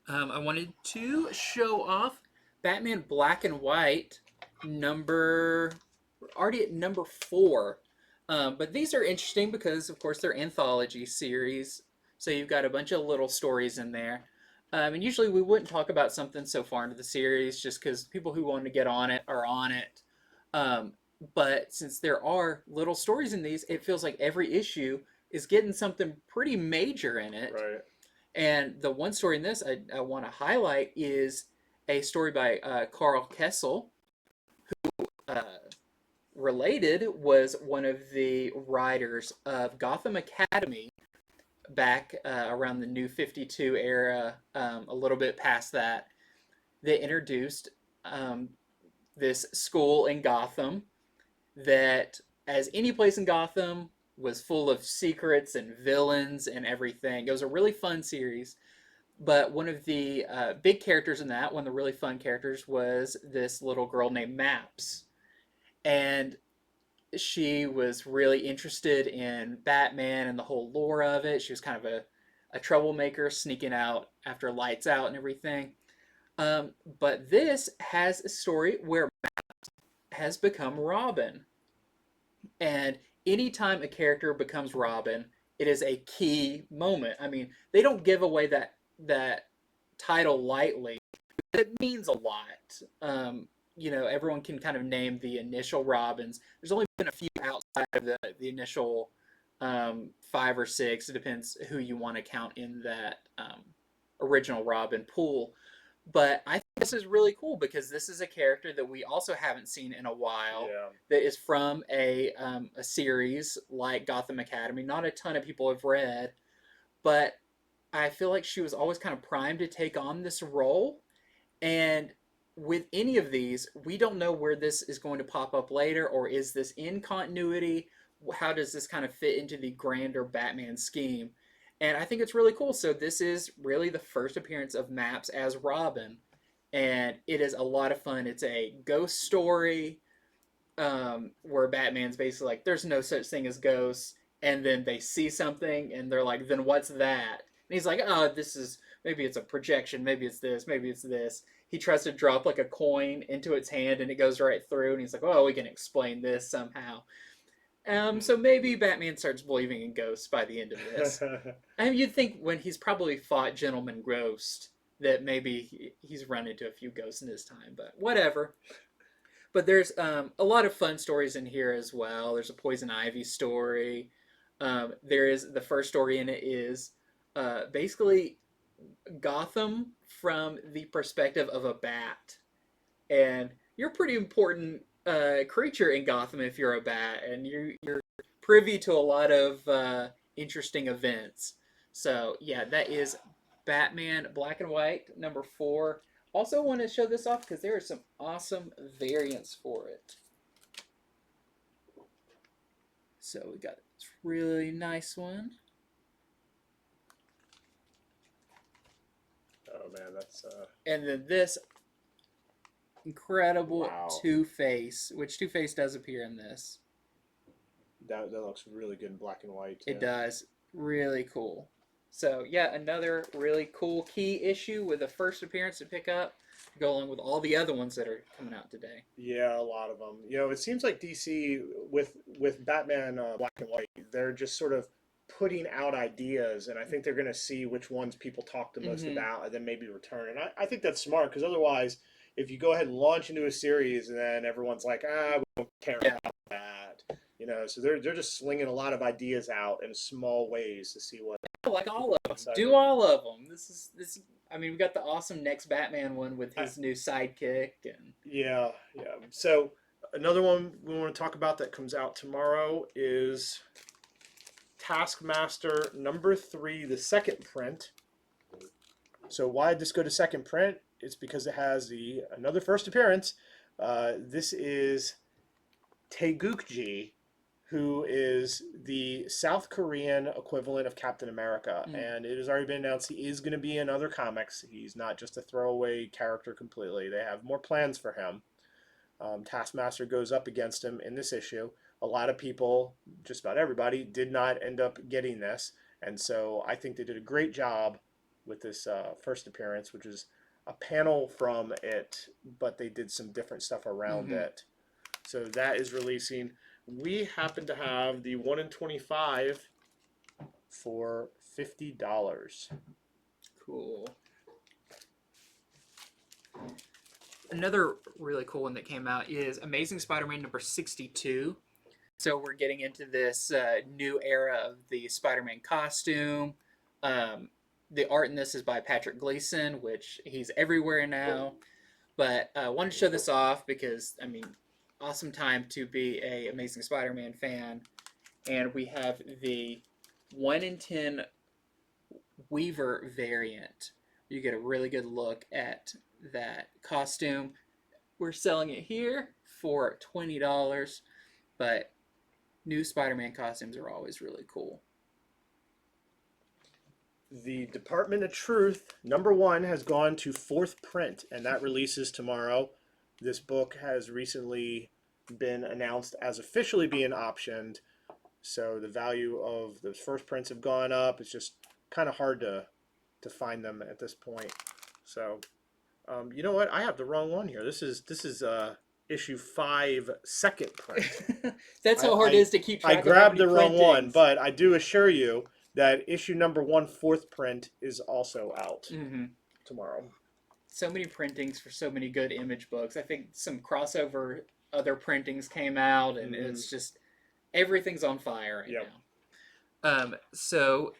B: I wanted to show off Batman Black and White number already at number 4. But these are interesting because, of course, they're anthology series. So you've got a bunch of little stories in there. And usually we wouldn't talk about something so far into the series just because people who want to get on it are on it. Um, but since there are little stories in these, it feels like every issue is getting something pretty major in it.
A: Right.
B: And the one story in this I want to highlight is a story by Carl Kessel. Uh, Related was one of the writers of Gotham Academy back around the New 52 era, a little bit past that. They introduced um, this school in Gotham that, as any place in Gotham, was full of secrets and villains and everything. It was a really fun series. But one of the big characters in that, one of the really fun characters, was this little girl named Maps. And she was really interested in Batman and the whole lore of it. She was kind of a troublemaker, sneaking out after lights out and everything. But this has a story where has become Robin. And anytime a character becomes Robin, it is a key moment. I mean, they don't give away that title lightly. It means a lot. Everyone can kind of name the initial Robins. There's only been a few outside of the initial 5 or 6. It depends who you want to count in that original Robin pool. But I think this is really cool because this is a character that we also haven't seen in a while.
A: Yeah.
B: That is from a series like Gotham Academy. Not a ton of people have read, but I feel like she was always kind of primed to take on this role. And with any of these, we don't know where this is going to pop up later, or is this in continuity? How does this kind of fit into the grander Batman scheme? And I think it's really cool. So this is really the first appearance of Maps as Robin, and it is a lot of fun. It's a ghost story where Batman's basically like, "There's no such thing as ghosts," and then they see something, and they're like, "Then what's that?" And he's like, "Oh, this is maybe it's a projection, maybe it's this, maybe it's this." He tries to drop like a coin into its hand, and it goes right through, and he's like, "Oh, we can explain this somehow." So maybe Batman starts believing in ghosts by the end of this. I mean, you'd think when he's probably fought Gentleman Ghost that maybe he's run into a few ghosts in his time, but whatever. But there's a lot of fun stories in here as well. There's a Poison Ivy story. There is the first story in it is basically Gotham from the perspective of a bat, and you're a pretty important creature in Gotham if you're a bat, and you're privy to a lot of interesting events. So yeah, that is Batman Black and White #4. Also want to show this off because there are some awesome variants for it. So we got this really nice one.
A: Oh man, that's
B: And then this incredible
A: wow.
B: Two-Face, which Two-Face does appear in this.
A: That looks really good in black and white.
B: It does. Really cool. So yeah, another really cool key issue with the first appearance to pick up, to go along with all the other ones that are coming out today.
A: Yeah, a lot of them. It seems like DC with Batman Black and White, they're just sort of putting out ideas, and I think they're going to see which ones people talk the most about, and then maybe return. And I think that's smart because otherwise, if you go ahead and launch into a series, and then everyone's like, we don't care about that, So they're just slinging a lot of ideas out in small ways to see what.
B: Like all of them, do all of them. This. I mean, we got the awesome next Batman one with his new sidekick, and
A: yeah. So another one we want to talk about that comes out tomorrow is Taskmaster #3, the second print. So why did this go to second print? It's because it has another first appearance. This is Taegukji, who is the South Korean equivalent of Captain America.
B: Mm.
A: And it has already been announced he is going to be in other comics. He's not just a throwaway character completely. They have more plans for him. Taskmaster goes up against him in this issue. A lot of people, just about everybody, did not end up getting this. And so I think they did a great job with this first appearance, which is a panel from it, but they did some different stuff around it. So that is releasing. We happen to have the 1 in 25 for $50.
B: Cool. Another really cool one that came out is Amazing Spider-Man number 62. So we're getting into this new era of the Spider-Man costume. The art in this is by Patrick Gleason, which he's everywhere now. But I wanted to show this off because, I mean, awesome time to be a Amazing Spider-Man fan. And we have the 1 in 10 Weaver variant. You get a really good look at that costume. We're selling it here for $20, but new Spider-Man costumes are always really cool.
A: The Department of Truth number 1 has gone to 4th print, and that releases tomorrow. This book has recently been announced as officially being optioned, so the value of those first prints have gone up. It's just kind of hard to find them at this point. So you know what? I have the wrong one here. This is issue 5 second print.
B: That's how hard it is to keep track
A: I grabbed
B: of
A: the wrong one, but I do assure you that issue number 1 4th print is also out tomorrow.
B: So many printings for so many good Image books. I think some crossover other printings came out, and it's just everything's on fire right now. So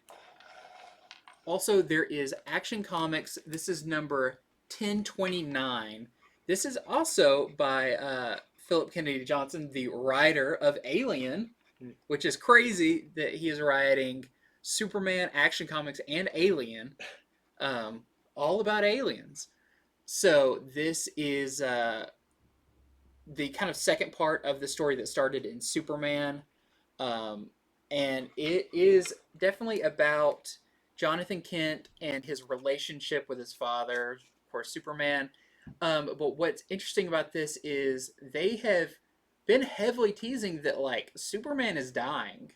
B: also there is Action Comics. This is number 1029. This is also by Philip Kennedy Johnson, the writer of Alien, which is crazy that he is writing Superman, Action Comics, and Alien, all about aliens. So this is the kind of second part of the story that started in Superman, and it is definitely about Jonathan Kent and his relationship with his father, of course, Superman. But what's interesting about this is they have been heavily teasing that, like, Superman is dying,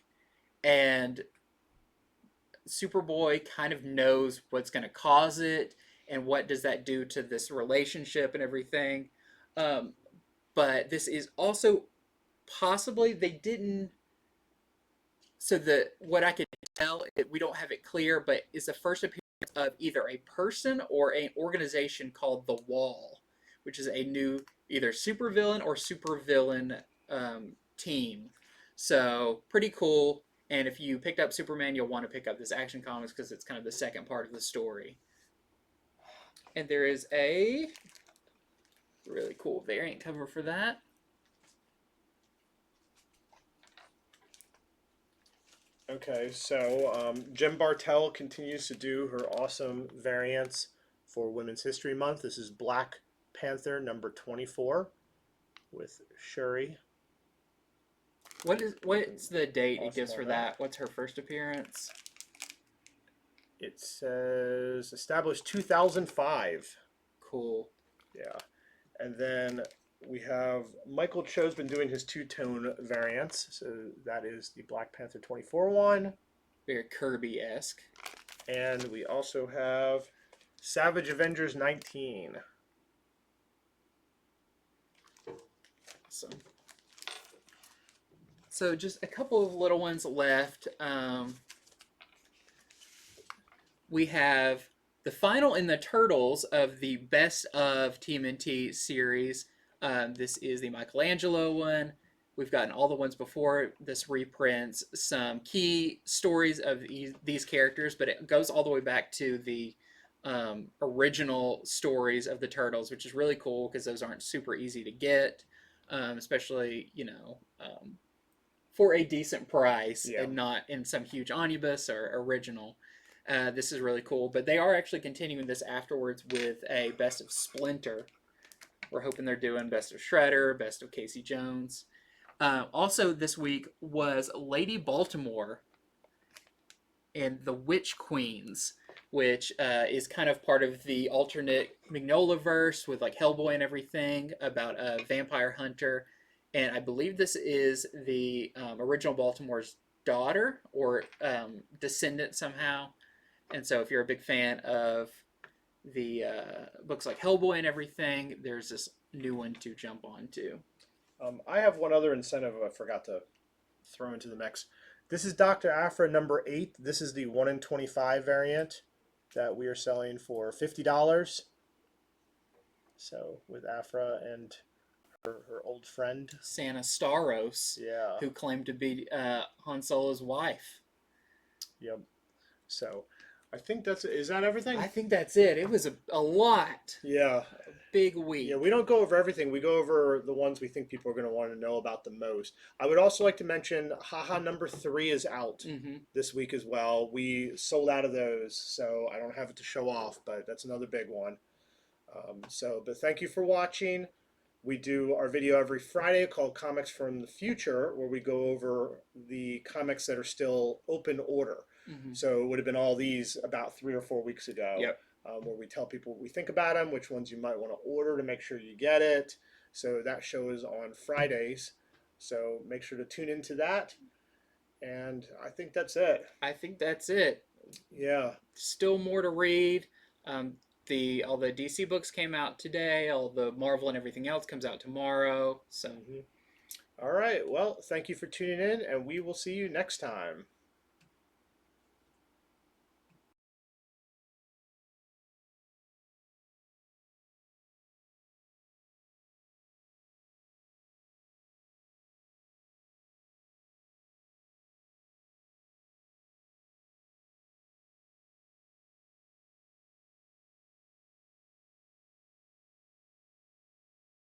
B: and Superboy kind of knows what's going to cause it, and what does that do to this relationship and everything. But this is also possibly they didn't. So what I could tell, we don't have it clear, but is the first appearance of either a person or an organization called the Wall, which is a new either supervillain or supervillain team. So pretty cool. And if you picked up Superman, you'll want to pick up this Action Comics because it's kind of the second part of the story. And there is a really cool variant cover for that.
A: Okay, so Jem Bartel continues to do her awesome variants for Women's History Month. This is Black Panther number 24 with Shuri.
B: What's the date
A: Awesome
B: it gives for that? What's her first appearance?
A: It says established 2005.
B: Cool.
A: Yeah. And then we have Michael Cho's been doing his two-tone variants. So that is the Black Panther 24 one.
B: Very Kirby-esque.
A: And we also have Savage Avengers 19.
B: Awesome. So just a couple of little ones left. We have the final in the Turtles of the Best of TMNT series. This is the Michelangelo one. We've gotten all the ones before. This reprints some key stories of these characters, but it goes all the way back to the original stories of the Turtles, which is really cool because those aren't super easy to get, especially, for a decent price and not in some huge omnibus or original. This is really cool. But they are actually continuing this afterwards with a Best of Splinter. We're hoping they're doing Best of Shredder, Best of Casey Jones. Also, this week was Lady Baltimore and the Witch Queens, which is kind of part of the alternate Mignola verse with like Hellboy and everything about a vampire hunter. And I believe this is the original Baltimore's daughter or descendant somehow. And so, if you're a big fan of the books like Hellboy and everything, there's this new one to jump on to.
A: I have one other incentive I forgot to throw into the mix. This is Dr. Aphra number 8. This is the 1 in 25 variant that we are selling for $50. So with Aphra and her old friend
B: Santa Staros,
A: yeah,
B: who claimed to be Han Solo's wife.
A: Yep. So I think is that everything?
B: I think that's it. It was a lot.
A: Yeah.
B: A big week.
A: Yeah, we don't go over everything. We go over the ones we think people are going to want to know about the most. I would also like to mention Haha number 3 is out this week as well. We sold out of those, so I don't have it to show off, but that's another big one. But thank you for watching. We do our video every Friday called Comics from the Future, where we go over the comics that are still open order. So it would have been all these about 3 or 4 weeks ago.
B: Yep.
A: Where we tell people what we think about them, which ones you might want to order to make sure you get it. So that show is on Fridays. So make sure to tune into that. And I think that's it.
B: I think that's it.
A: Yeah.
B: Still more to read. All the DC books came out today. All the Marvel and everything else comes out tomorrow. So.
A: All right. Well, thank you for tuning in, and we will see you next time.